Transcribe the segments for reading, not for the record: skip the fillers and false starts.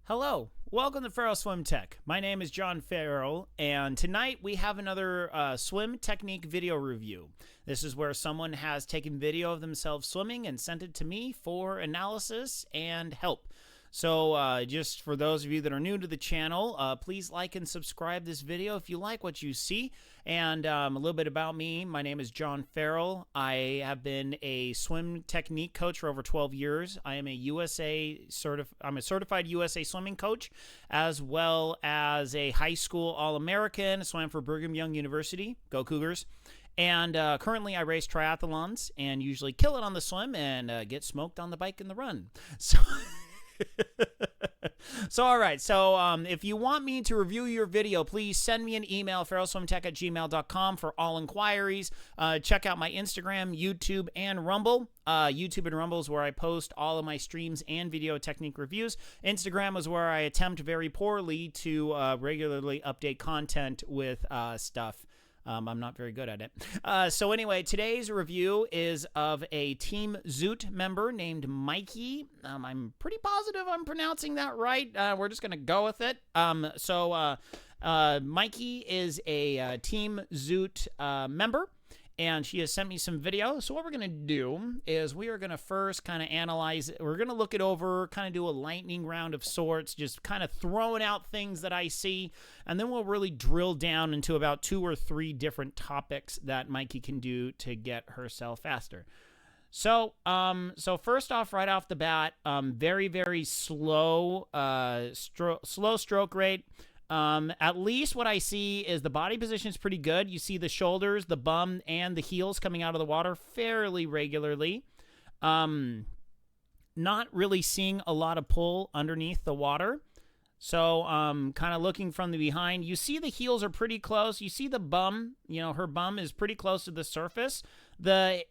Hello, welcome to Farrell Swim Tech. My name is John Farrell, and tonight we have another swim technique video review. This is where someone has taken video of themselves swimming and sent it to me for analysis and help. So just for those of you that are new to the channel, please like and subscribe this video if you like what you see. And a little bit about me. My name is John Farrell. I have been a swim technique coach for over 12 years. I am I'm a certified USA swimming coach, as well as a high school All-American. Swam for Brigham Young University. Go Cougars. And currently I race triathlons and usually kill it on the swim and get smoked on the bike and the run. So all right. So if you want me to review your video, please send me an email, farrellswimtech@gmail.com for all inquiries. Check out my Instagram, YouTube, and Rumble. YouTube and Rumble is where I post all of my streams and video technique reviews. Instagram is where I attempt very poorly to regularly update content with stuff. I'm not very good at it. So anyway, today's review is of a Team Zoot member named Maiki. I'm pretty positive I'm pronouncing that right. We're just going to go with it. Maiki is a Team Zoot member, and she has sent me some video. So what we're going to do is we are going to first kind of analyze it. We're going to look it over, kind of do a lightning round of sorts, just kind of throwing out things that I see. And then we'll really drill down into about 2 or 3 different topics that Maiki can do to get herself faster. So first off, right off the bat, very, very slow, slow stroke rate. At least what I see is the body position is pretty good. You see the shoulders, the bum, and the heels coming out of the water fairly regularly. Not really seeing a lot of pull underneath the water. So, kind of looking from the behind, you see the heels are pretty close. You see the bum, her bum is pretty close to the surface. The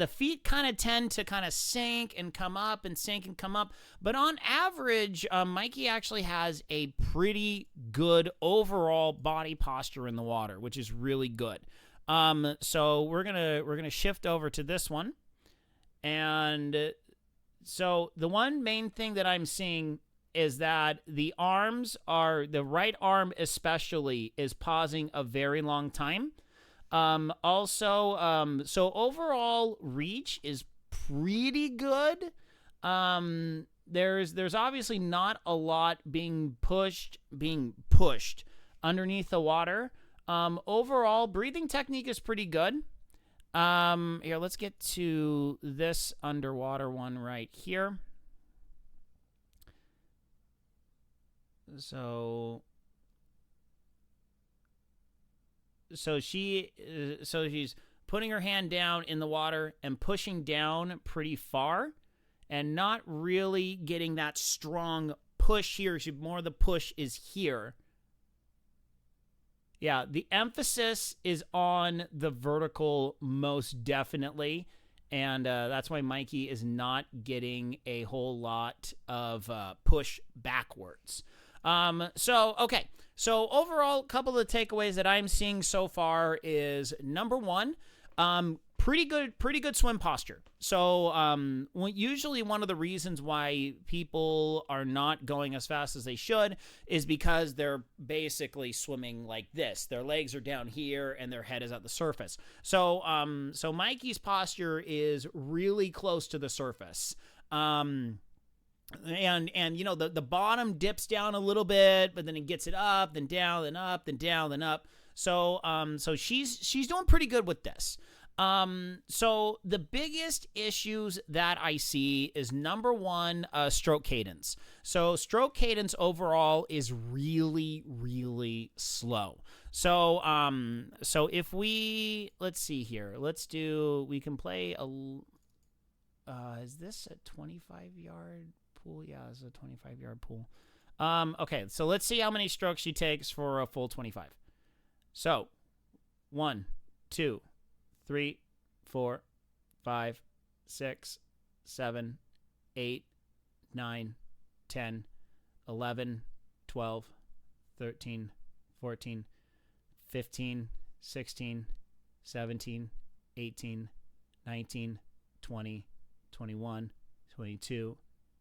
feet kind of tend to kind of sink and come up and sink and come up. But on average, Maiki actually has a pretty good overall body posture in the water, which is really good. So we're gonna shift over to this one. And so the one main thing that I'm seeing is that the right arm especially is pausing a very long time. So overall reach is pretty good. There's obviously not a lot being pushed underneath the water. Overall breathing technique is pretty good. Here, let's get to this underwater one right here. So she's putting her hand down in the water and pushing down pretty far and not really getting that strong push here. More of the push is here. Yeah, the emphasis is on the vertical most definitely. And that's why Maiki is not getting a whole lot of push backwards. Okay. So overall, a couple of takeaways that I'm seeing so far is number one, pretty good swim posture. So usually one of the reasons why people are not going as fast as they should is because they're basically swimming like this. Their legs are down here and their head is at the surface. So Maiki's posture is really close to the surface. And the bottom dips down a little bit, but then it gets it up, then down, then up, then down, then up. So she's doing pretty good with this. So the biggest issues that I see is number one, stroke cadence. So stroke cadence overall is really, really slow. So if let's see here, we can play is this a 25-yard pool? Yeah, it's a 25-yard pool. Okay, so let's see how many strokes she takes for a full 25. So 1, 2, 3, 4, 5, 6, 7, 8, 9, 10, 11, 12, 13, 14, 15, 16, 17, 18, 19, 20, 21, 22,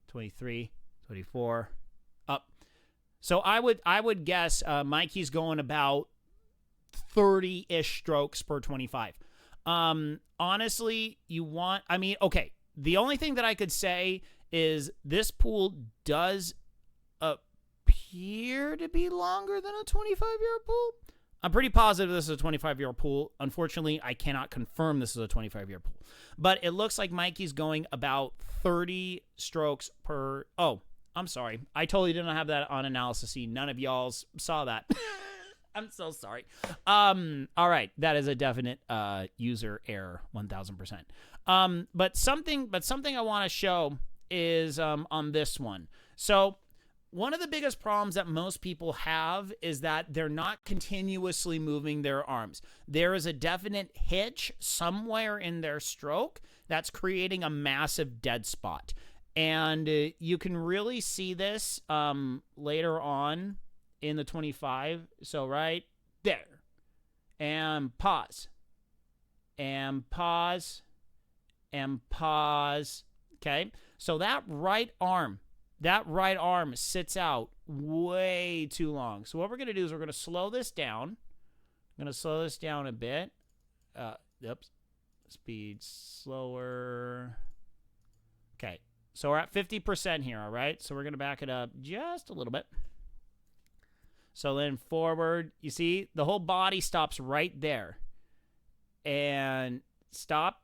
23, 24, up So I would guess Mikey's going about 30-ish strokes per 25. Honestly, okay, the only thing that I could say is this pool does appear to be longer than a 25-year pool. I'm pretty positive this is a 25-year pool. Unfortunately, I cannot confirm this is a 25-year pool. But it looks like Mikey's going about 30 strokes per... Oh, I'm sorry. I totally didn't have that on analysis. None of y'all saw that. I'm so sorry. All right. That is a definite user error, 1,000%. But something I want to show is on this one. So one of the biggest problems that most people have is that they're not continuously moving their arms. There is a definite hitch somewhere in their stroke that's creating a massive dead spot. And you can really see this later on in the 25. So right there. And pause. And pause. And pause. Okay. So that right arm sits out way too long. So what we're going to do is we're going to slow this down. I'm going to slow this down a bit. Oops. Speed slower. Okay. So we're at 50% here, all right? So we're going to back it up just a little bit. So then forward, you see, the whole body stops right there. And stop.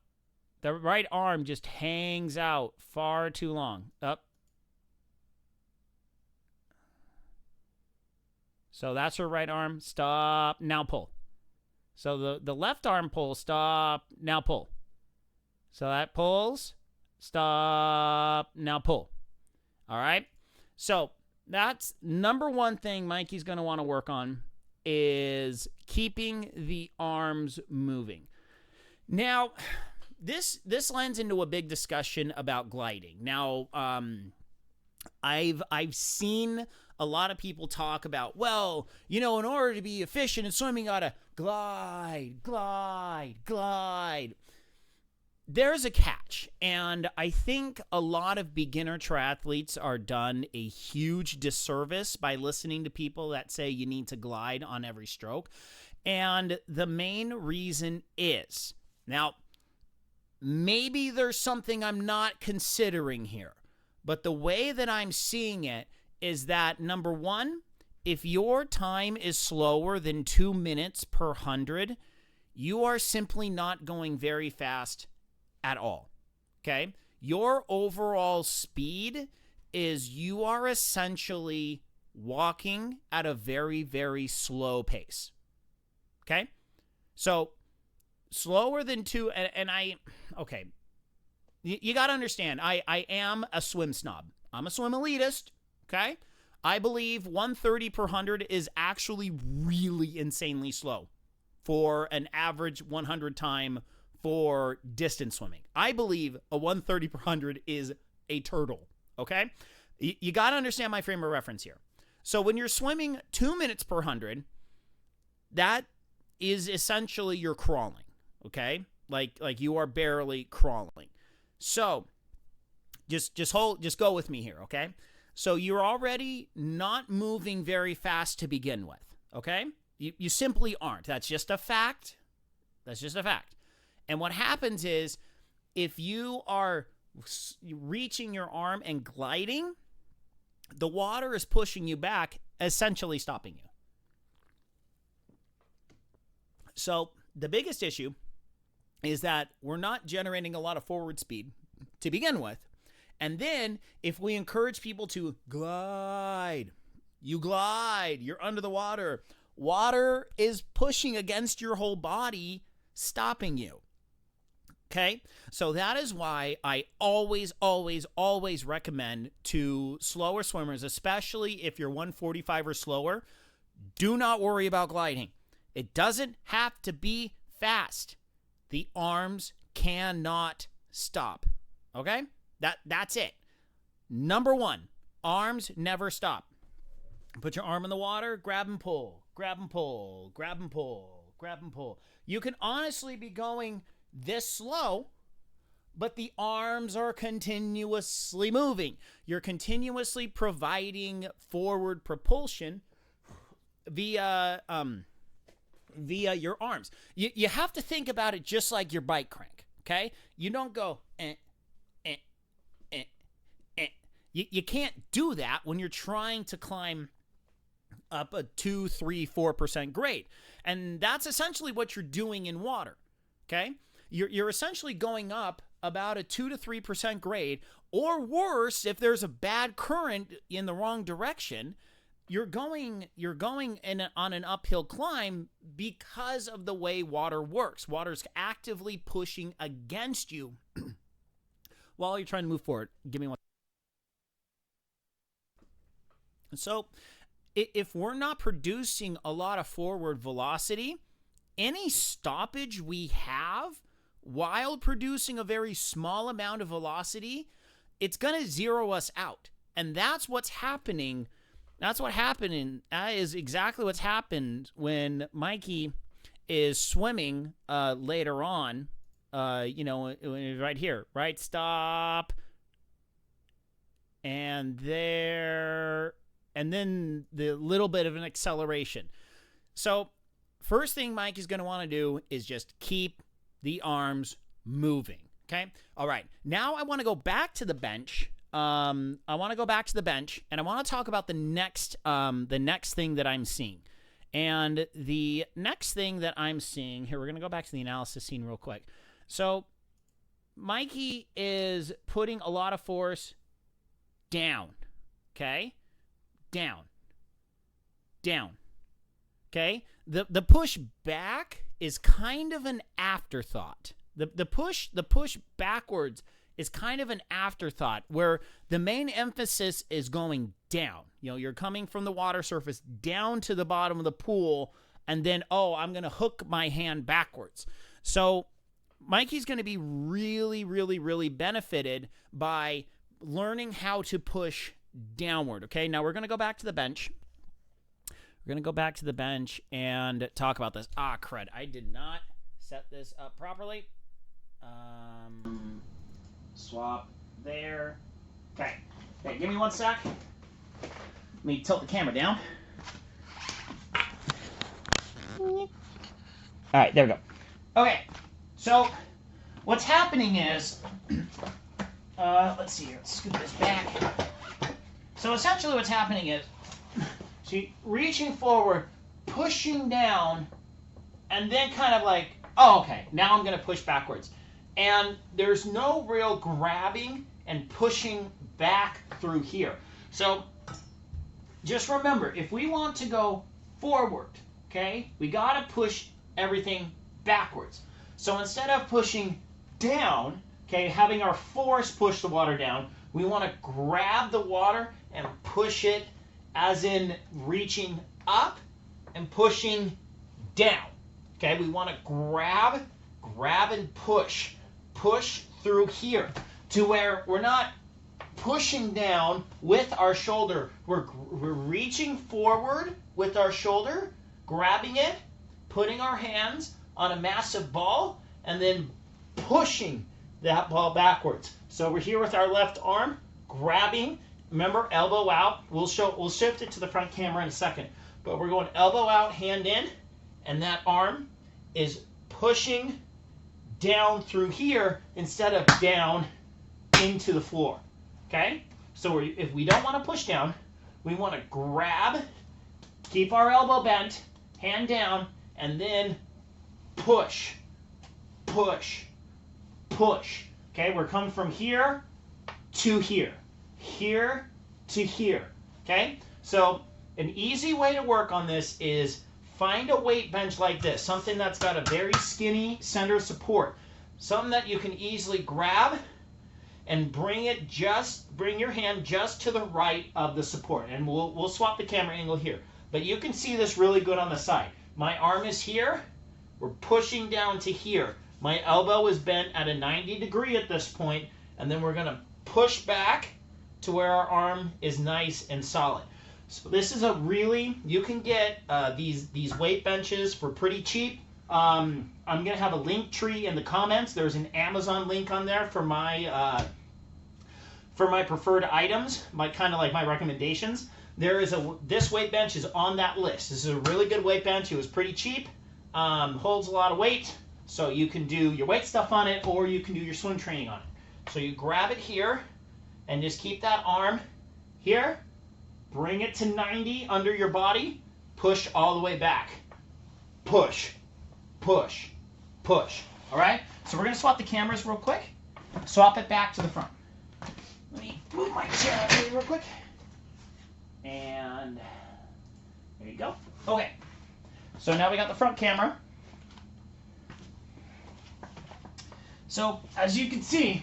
The right arm just hangs out far too long. Up. So that's her right arm. Stop. Now pull. So the left arm pull. Stop. Now pull. So that pulls. Stop. Now pull. All right. So that's number one thing Mikey's going to want to work on is keeping the arms moving. Now, this lends into a big discussion about gliding. Now, I've seen a lot of people talk about, well, in order to be efficient in swimming, you got to glide, glide, glide. There's a catch, and I think a lot of beginner triathletes are done a huge disservice by listening to people that say you need to glide on every stroke. And the main reason is, now, maybe there's something I'm not considering here, but the way that I'm seeing it is that, number one, if your time is slower than 2 minutes per 100, you are simply not going very fast at all, okay? Your overall speed is you are essentially walking at a very, very slow pace, okay? So slower than 2, okay, you got to understand, I am a swim snob. I'm a swim elitist, okay? I believe 130 per 100 is actually really insanely slow for an average 100 time for distance swimming. I believe a 130 per 100 is a turtle, okay? You got to understand my frame of reference here. So when you're swimming 2 minutes per 100, that is essentially you're crawling, okay? Like you are barely crawling. So just go with me here, okay? So you're already not moving very fast to begin with, okay? You simply aren't. That's just a fact. That's just a fact. And what happens is if you are reaching your arm and gliding, the water is pushing you back, essentially stopping you. So the biggest issue is that we're not generating a lot of forward speed to begin with. And then if we encourage people to glide, you're under the water. Water is pushing against your whole body, stopping you. Okay, so that is why I always, always, always recommend to slower swimmers, especially if you're 145 or slower, do not worry about gliding. It doesn't have to be fast. The arms cannot stop. Okay, that's it. Number one, arms never stop. Put your arm in the water, grab and pull, grab and pull, grab and pull, grab and pull. You can honestly be going this slow, but the arms are continuously moving. You're continuously providing forward propulsion via your arms. You have to think about it just like your bike crank, okay? You don't go, eh, eh, eh, eh. You can't do that when you're trying to climb up a 2, 3, 4% grade. And that's essentially what you're doing in water, okay? You're essentially going up about a 2 to 3% grade, or worse, if there's a bad current in the wrong direction, you're going on an uphill climb because of the way water works. Water's actively pushing against you while you're trying to move forward. Give me one. So if we're not producing a lot of forward velocity, any stoppage we have while producing a very small amount of velocity, it's going to zero us out. And that's what's happening. That's what happened. That is exactly what's happened when Maiki is swimming later on. Right here, right? Stop. And there. And then the little bit of an acceleration. So first thing Mike is going to want to do is just keep the arms moving. Okay. All right. Now I want to go back to the bench. And I want to talk about the next thing that I'm seeing. And the next thing that I'm seeing here, we're going to go back to the analysis scene real quick. So Maiki is putting a lot of force down. Okay. Down. Okay. The push back is kind of an afterthought. The push backwards is kind of an afterthought, where the main emphasis is going down. You're coming from the water surface down to the bottom of the pool, and then, I'm going to hook my hand backwards. So Mikey's going to be really, really, really benefited by learning how to push downward. Okay, now we're going to go back to the bench. We're going to go back to the bench and talk about this. Crud. I did not set this up properly. Swap there. Okay, give me one sec. Let me tilt the camera down. All right, there we go. Okay, so what's happening is, let's see here. Let's scoot this back. So essentially what's happening is, she's reaching forward, pushing down, and then kind of like, okay, now I'm going to push backwards. And there's no real grabbing and pushing back through here. So just remember, if we want to go forward, okay, we got to push everything backwards. So instead of pushing down, okay, having our force push the water down, we want to grab the water and push it, as in reaching up and pushing down. Okay, we want to grab and push through here to where we're not pushing down with our shoulder. We're reaching forward with our shoulder, grabbing it, putting our hands on a massive ball, and then pushing that ball backwards. So we're here with our left arm, grabbing. Remember, elbow out. We'll shift it to the front camera in a second. But we're going elbow out, hand in, and that arm is pushing down through here instead of down into the floor. Okay? So if we don't want to push down, we want to grab, keep our elbow bent, hand down, and then push. Okay? We're coming from here to here. Here to here. Okay? So an easy way to work on this is find a weight bench like this, something that's got a very skinny center of support, something that you can easily grab and bring your hand just to the right of the support. And we'll swap the camera angle here. But you can see this really good on the side. My arm is here. We're pushing down to here. My elbow is bent at a 90 degree at this point, and then we're going to push back to where our arm is nice and solid. So this is you can get these weight benches for pretty cheap. I'm gonna have a link tree in the comments. There's an Amazon link on there for my preferred items, my kind of like my recommendations. This weight bench is on that list. This is a really good weight bench. It was pretty cheap, holds a lot of weight, so you can do your weight stuff on it, or you can do your swim training on it. So you grab it here, and just keep that arm here. Bring it to 90 under your body. Push all the way back. Push, push, push. All right. So we're gonna swap the cameras real quick. Swap it back to the front. Let me move my chair out of the way real quick. And there you go. Okay. So now we got the front camera. So as you can see,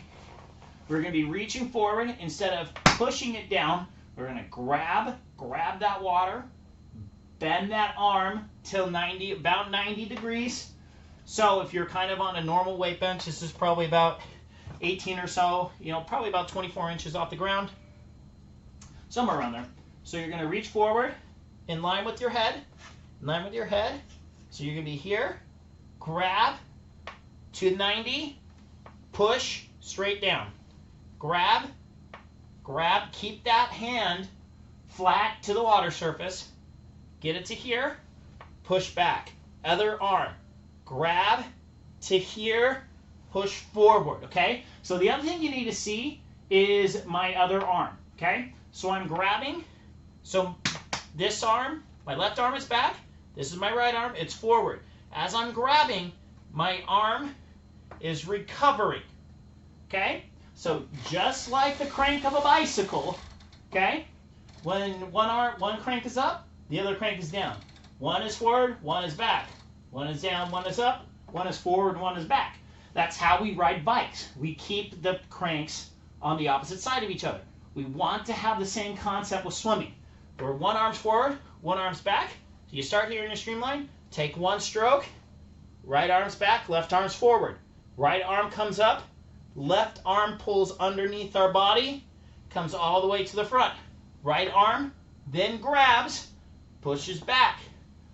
we're going to be reaching forward instead of pushing it down. We're going to grab that water, bend that arm till about 90 degrees. So if you're kind of on a normal weight bench, this is probably about 18 or so, probably about 24 inches off the ground, somewhere around there. So you're going to reach forward in line with your head, So you're going to be here, grab to 90, push straight down. Grab, keep that hand flat to the water surface, get it to here, push back. Other arm, grab to here, push forward, okay? So the other thing you need to see is my other arm, okay? So I'm grabbing, so this arm, my left arm is back, this is my right arm, it's forward. As I'm grabbing, my arm is recovering, okay? So just like the crank of a bicycle, okay? When one crank is up, the other crank is down. One is forward, one is back. One is down, one is up, one is forward, one is back. That's how we ride bikes. We keep the cranks on the opposite side of each other. We want to have the same concept with swimming, where one arm's forward, one arm's back. So you start here in your streamline, take one stroke, right arm's back, left arm's forward. Right arm comes up, left arm pulls underneath our body, comes all the way to the front. Right arm then grabs, pushes back.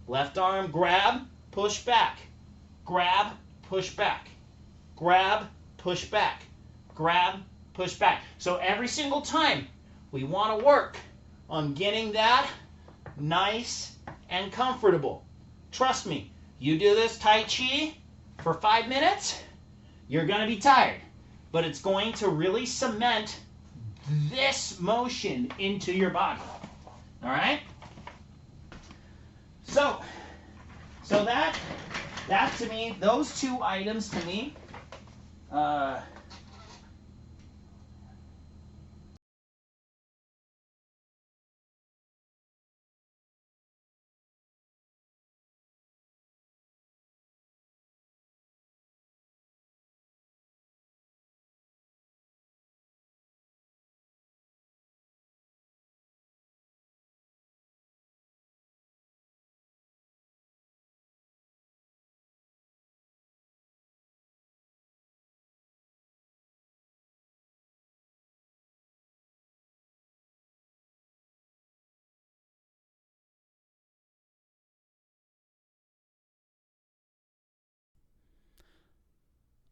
Left arm grab, push back. Grab, push back. Grab, push back. Grab, push back. So every single time we want to work on getting that nice and comfortable. Trust me, you do this Tai Chi for 5 minutes, you're going to be tired. But it's going to really cement this motion into your body. All right? So that to me, those two items to me,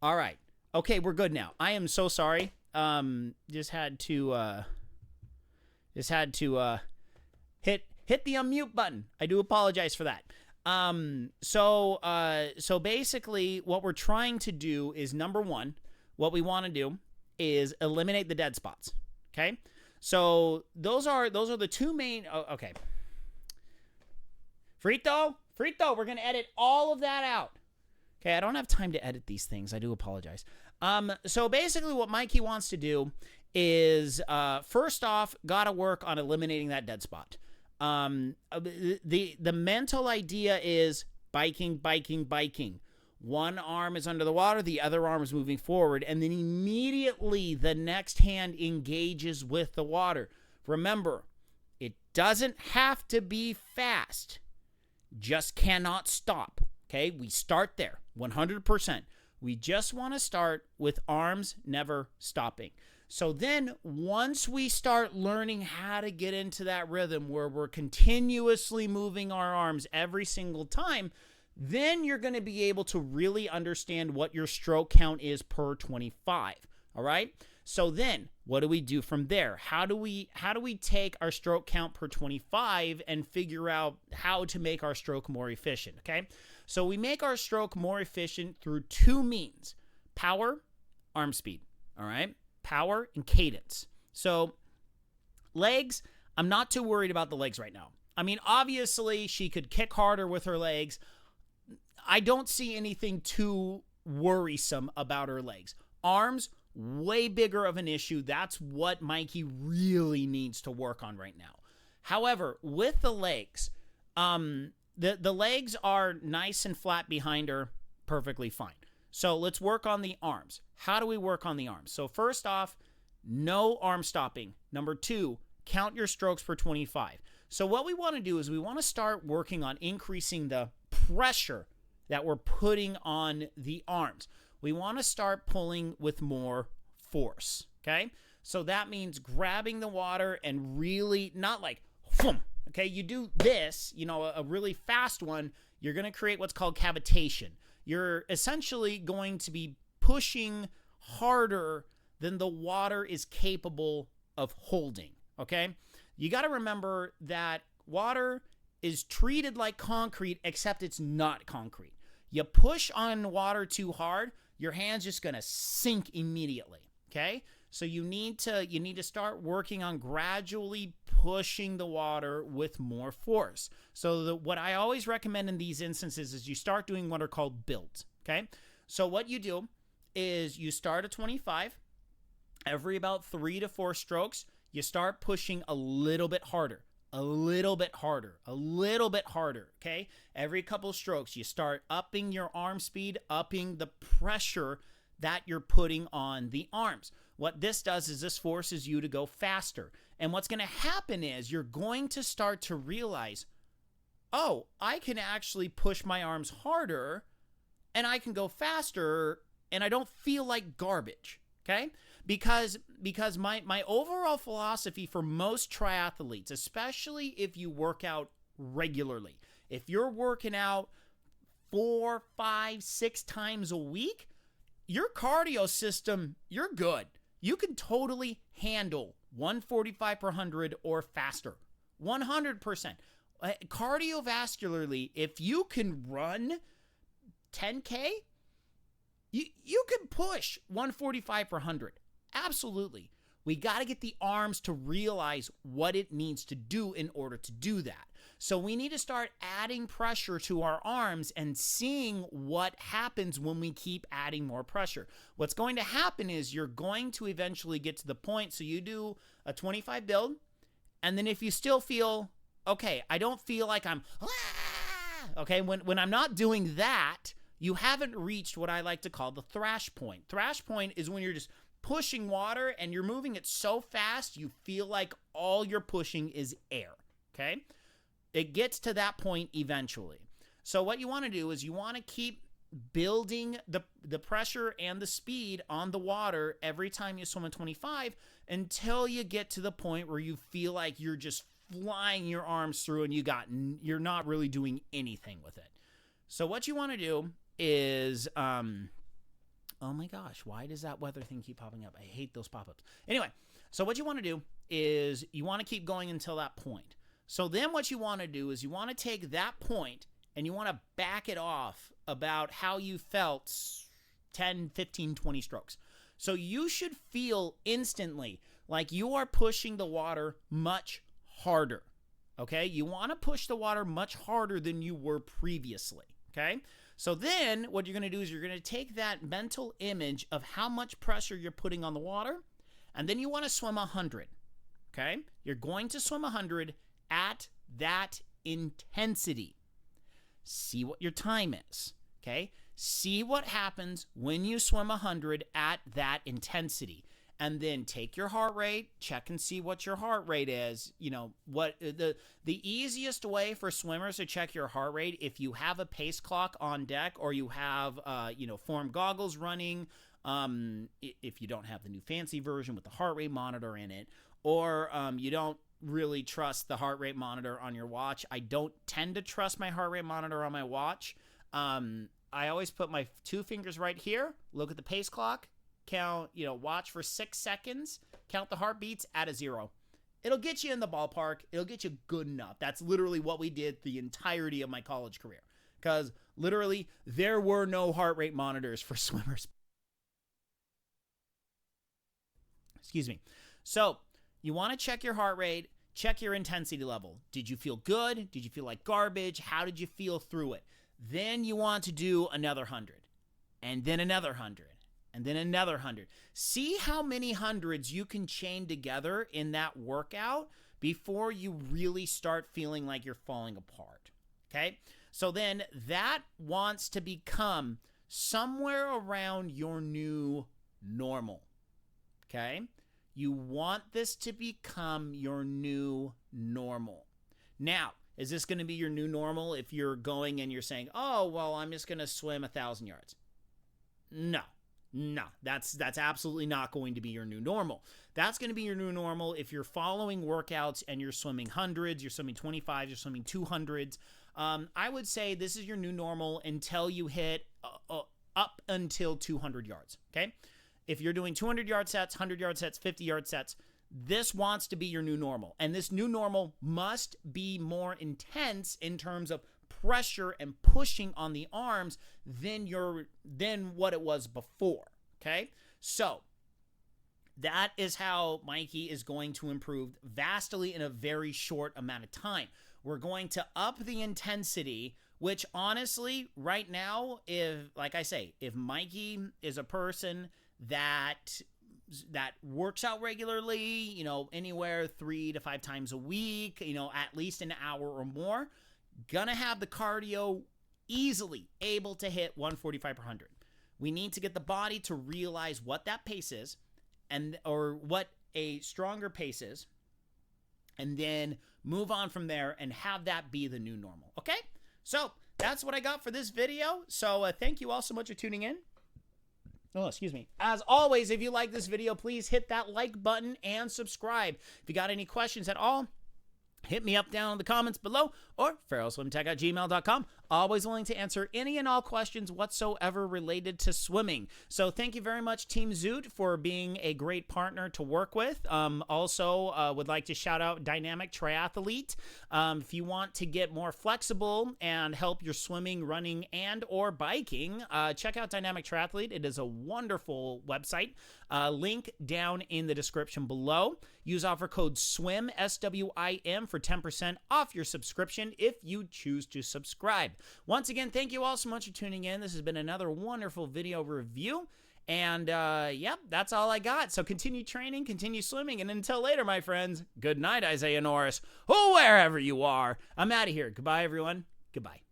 all right. Okay, we're good now. I am so sorry. Just had to hit the unmute button. I do apologize for that. So basically what we're trying to do is, number one, what we want to do is eliminate the dead spots. Okay? So those are the two main, okay. Frito, we're going to edit all of that out. Okay, I don't have time to edit these things. I do apologize. So basically what Maiki wants to do is, first off, got to work on eliminating that dead spot. The mental idea is biking. One arm is under the water, the other arm is moving forward, and then immediately the next hand engages with the water. Remember, it doesn't have to be fast. Just cannot stop. Okay, we start there, 100%. We just want to start with arms never stopping. So then once we start learning how to get into that rhythm where we're continuously moving our arms every single time, Then you're going to be able to really understand what your stroke count is per 25. All right. So then what do we do from there? How do we take our stroke count per 25 and figure out how to make our stroke more efficient? Okay. So we make our stroke more efficient through two means: power, arm speed. All right. Power and cadence. So legs, I'm not too worried about the legs right now. I mean, obviously she could kick harder with her legs. I don't see anything too worrisome about her legs. Arms, way bigger of an issue. That's what Maiki really needs to work on right now. However, with the legs, the legs are nice and flat behind her, perfectly fine. So let's work on the arms. How do we work on the arms? So first off, no arm stopping. Number 2, count your strokes per 25. So what we want to do is we want to start working on increasing the pressure that we're putting on the arms. We want to start pulling with more force, okay? So that means grabbing the water and really, not like, okay? You do this, a really fast one, you're going to create what's called cavitation. You're essentially going to be pushing harder than the water is capable of holding, okay? You got to remember that water is treated like concrete, except it's not concrete. You push on water too hard, your hand's just going to sink immediately, okay? So you need to start working on gradually pushing the water with more force. So what I always recommend in these instances is you start doing what are called builds, okay? So what you do is you start at 25. Every about 3 to 4 strokes, you start pushing a little bit harder. A little bit harder, okay? Every couple strokes, you start upping your arm speed, upping the pressure that you're putting on the arms. What this does is this forces you to go faster. And what's going to happen is you're going to start to realize, oh, I can actually push my arms harder and I can go faster and I don't feel like garbage, okay? Because my overall philosophy for most triathletes, especially if you work out regularly, if you're working out 4, 5, 6 times a week, your cardio system, you're good. You can totally handle 145 per 100 or faster, 100%. Cardiovascularly, if you can run 10K, you can push 145 per 100. Absolutely. We got to get the arms to realize what it needs to do in order to do that. So we need to start adding pressure to our arms and seeing what happens when we keep adding more pressure. What's going to happen is you're going to eventually get to the point, so you do a 25 build, and then if you still feel, okay, I don't feel like I'm, okay, when I'm not doing that, you haven't reached what I like to call the thrash point. Thrash point is when you're just pushing water and you're moving it so fast you feel like all you're pushing is air, okay? It gets to that point eventually. So what you want to do is you want to keep building the pressure and the speed on the water every time you swim a 25 until you get to the point where you feel like you're just flying your arms through and you're not really doing anything with it. So what you want to do is oh my gosh, why does that weather thing keep popping up? I hate those pop-ups. Anyway, so what you want to do is you want to keep going until that point. So then what you want to do is you want to take that point and you want to back it off about how you felt 10, 15, 20 strokes. So you should feel instantly like you are pushing the water much harder, okay? You want to push the water much harder than you were previously, okay? So then what you're going to do is you're going to take that mental image of how much pressure you're putting on the water, and then you want to swim 100, okay? You're going to swim 100 at that intensity. See what your time is, okay? See what happens when you swim 100 at that intensity. And then take your heart rate, check and see what your heart rate is. You know, what the easiest way for swimmers to check your heart rate, if you have a pace clock on deck or you have, form goggles running, if you don't have the new fancy version with the heart rate monitor in it, or you don't really trust the heart rate monitor on your watch. I don't tend to trust my heart rate monitor on my watch. I always put my 2 fingers right here, look at the pace clock, count, watch for 6 seconds, count the heartbeats, add a 0. It'll get you in the ballpark. It'll get you good enough. That's literally what we did the entirety of my college career. Because literally, there were no heart rate monitors for swimmers. Excuse me. So, you want to check your heart rate, check your intensity level. Did you feel good? Did you feel like garbage? How did you feel through it? Then you want to do another 100, and then another 100, and then another 100. See how many hundreds you can chain together in that workout before you really start feeling like you're falling apart, okay? So then that wants to become somewhere around your new normal, okay? You want this to become your new normal. Now, is this going to be your new normal if you're going and you're saying, oh, well, I'm just going to swim 1,000 yards? No, that's absolutely not going to be your new normal. That's going to be your new normal if you're following workouts and you're swimming hundreds, you're swimming 25s, you're swimming 200s. I would say this is your new normal until you hit up until 200 yards, okay? If you're doing 200-yard sets, 100-yard sets, 50-yard sets, this wants to be your new normal. And this new normal must be more intense in terms of pressure and pushing on the arms than what it was before, okay? So that is how Maiki is going to improve vastly in a very short amount of time. We're going to up the intensity, which honestly, right now, if Maiki is a person that works out regularly, anywhere 3 to 5 times a week, at least an hour or more, gonna have the cardio easily able to hit 145 per 100. We need to get the body to realize what that pace is or what a stronger pace is, and then move on from there and have that be the new normal. Okay? So that's what I got for this video. So thank you all so much for tuning in. Oh, excuse me. As always, if you like this video, please hit that like button and subscribe. If you got any questions at all, hit me up down in the comments below or farrellswimtech@gmail.com. Always willing to answer any and all questions whatsoever related to swimming. So thank you very much, Team Zoot, for being a great partner to work with. Also, would like to shout out Dynamic Triathlete. If you want to get more flexible and help your swimming, running, and or biking, check out Dynamic Triathlete. It is a wonderful website. Link down in the description below. Use offer code SWIM, SWIM, for 10% off your subscription if you choose to subscribe. Once again, thank you all so much for tuning in. This has been another wonderful video review. And, yep, that's all I got. So continue training, continue swimming, and until later, my friends, good night, Isaiah Norris, wherever you are. I'm out of here. Goodbye, everyone. Goodbye.